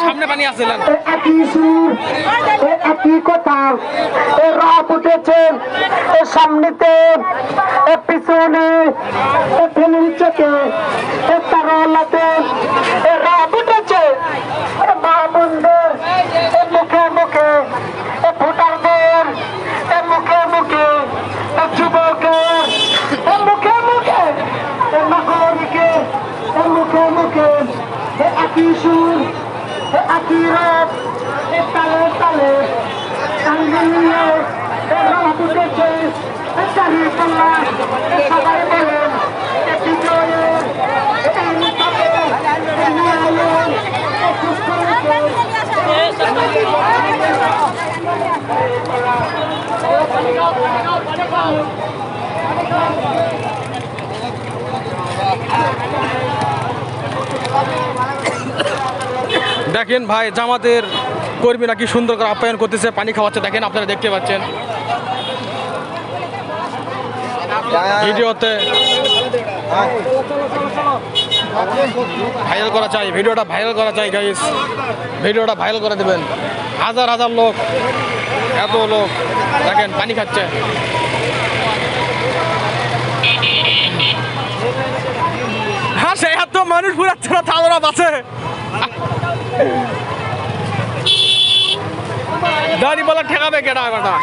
সামনে পানি আসছিলেন একই সুর একই কথা রাত উঠেছে সামনেতে পিছনে ফেলির চোখে তারালাতে রাত উঠেছে মা বোনদের মুখে মুখে ভোটারদের মুখে মুখে যুবকের মুখে মুখে নাগরিকের মুখে মুখে একই সুর একই রাত তালে তালে সঙ্গে নিয়ে রাত উঠেছে চালিয়ে পাল্লা সবাই বলেন বিজয়ের দেখেন ভাই জামাতের কর্মীরা কি সুন্দর করে আপ্যায়ন করতেছে, পানি খাওয়াচ্ছে, দেখেন আপনারা দেখতে পাচ্ছেন ভিডিওতে। ভাইরাল করা চাই, ভিডিওটা ভাইরাল করা চাই গাইস, ভিডিওটা ভাইরাল করে দেবেন। হাজার হাজার লোক, এত লোক দেখেন পানি খাচ্ছে। হ্যাঁ সে এত মানুষ ঘুরাচ্ছে না, তারা বাসে দাঁড়ি বলা ঠেকাবে কেনা বেটা।